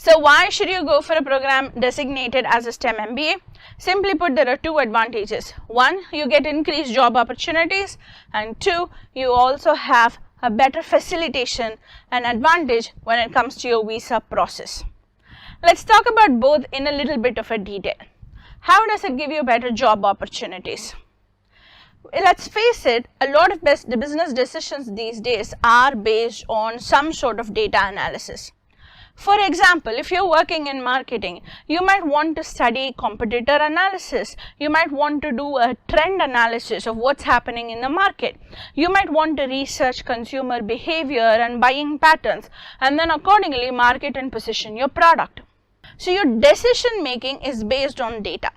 So why should you go for a program designated as a STEM MBA? Simply put, there are two advantages. One, you get increased job opportunities, and two, you also have a better facilitation and advantage when it comes to your visa process. Let's talk about both in a little bit of a detail. How does it give you better job opportunities? Let's face it, a lot of business decisions these days are based on some sort of data analysis. For example, if you're working in marketing, you might want to study competitor analysis. You might want to do a trend analysis of what's happening in the market. You might want to research consumer behavior and buying patterns, and then accordingly market and position your product. So your decision making is based on data.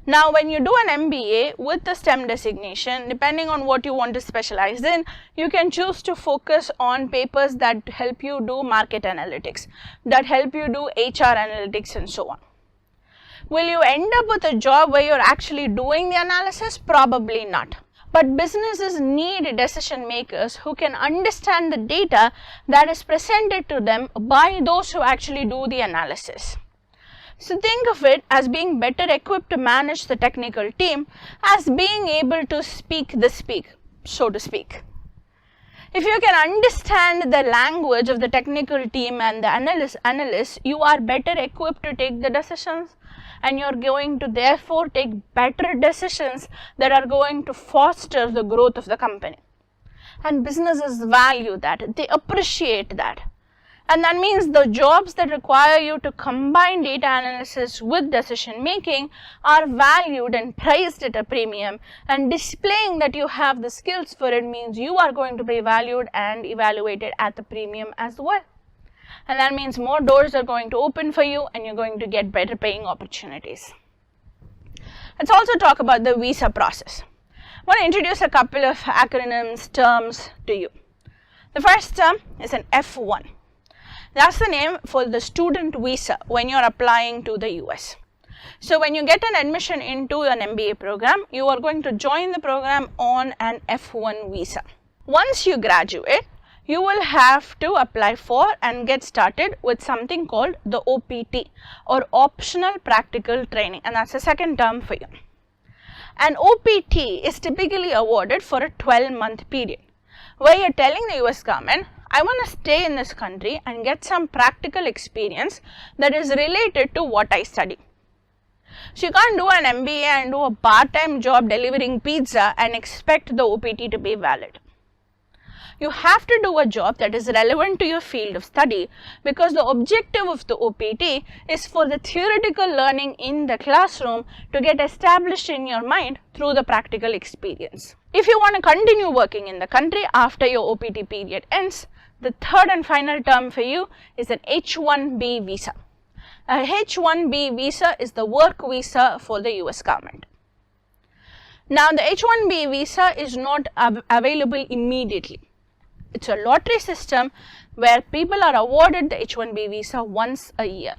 Now, when you do an MBA with the STEM designation, depending on what you want to specialize in, you can choose to focus on papers that help you do market analytics, that help you do HR analytics and so on. Will you end up with a job where you're actually doing the analysis? Probably not. But businesses need decision makers who can understand the data that is presented to them by those who actually do the analysis. So think of it as being better equipped to manage the technical team, as being able to speak the speak, so to speak. If you can understand the language of the technical team and the analysts, you are better equipped to take the decisions, and you're going to therefore take better decisions that are going to foster the growth of the company. And businesses value that, they appreciate that. And that means the jobs that require you to combine data analysis with decision making are valued and priced at a premium, and displaying that you have the skills for it means you are going to be valued and evaluated at the premium as well. And that means more doors are going to open for you and you're going to get better paying opportunities. Let's also talk about the visa process. I want to introduce a couple of acronyms, terms to you. The first term is an F1. That's the name for the student visa when you're applying to the US. So when you get an admission into an MBA program, you are going to join the program on an F1 visa. Once you graduate, you will have to apply for and get started with something called the OPT, or optional practical training, and that's the second term for you. An OPT is typically awarded for a 12-month period, where you're telling the US government, I want to stay in this country and get some practical experience that is related to what I study. So you can't do an MBA and do a part-time job delivering pizza and expect the OPT to be valid. You have to do a job that is relevant to your field of study, because the objective of the OPT is for the theoretical learning in the classroom to get established in your mind through the practical experience. If you want to continue working in the country after your OPT period ends, the third and final term for you is an H-1B visa. A H-1B visa is the work visa for the US government. Now, the H-1B visa is not available immediately. It's a lottery system where people are awarded the H-1B visa once a year.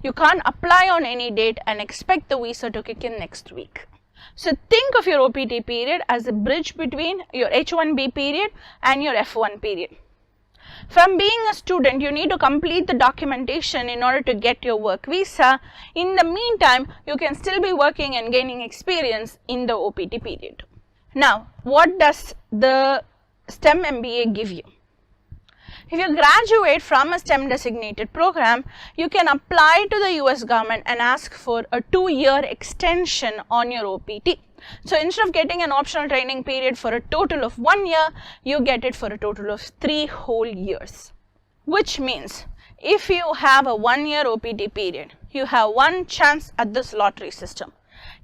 You can't apply on any date and expect the visa to kick in next week. So think of your OPT period as a bridge between your H-1B period and your F1 period. From being a student, you need to complete the documentation in order to get your work visa. In the meantime, you can still be working and gaining experience in the OPT period. Now, what does the STEM MBA give you? If you graduate from a STEM designated program, you can apply to the US government and ask for a 2-year extension on your OPT. So instead of getting an optional training period for a total of 1 year, you get it for a total of 3 whole years. Which means if you have a 1-year OPT period, you have one chance at this lottery system.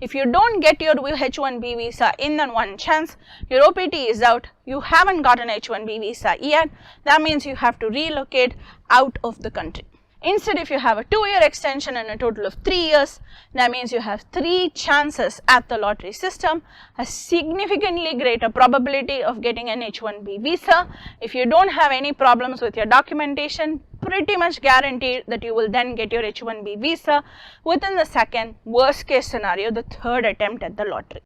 If you don't get your H-1B visa in that one chance, your OPT is out, you haven't got an H-1B visa yet, that means you have to relocate out of the country. Instead, if you have a 2-year extension and a total of 3 years, that means you have 3 chances at the lottery system, a significantly greater probability of getting an H-1B visa. If you don't have any problems with your documentation, pretty much guaranteed that you will then get your H-1B visa within the second, worst case scenario, the third attempt at the lottery.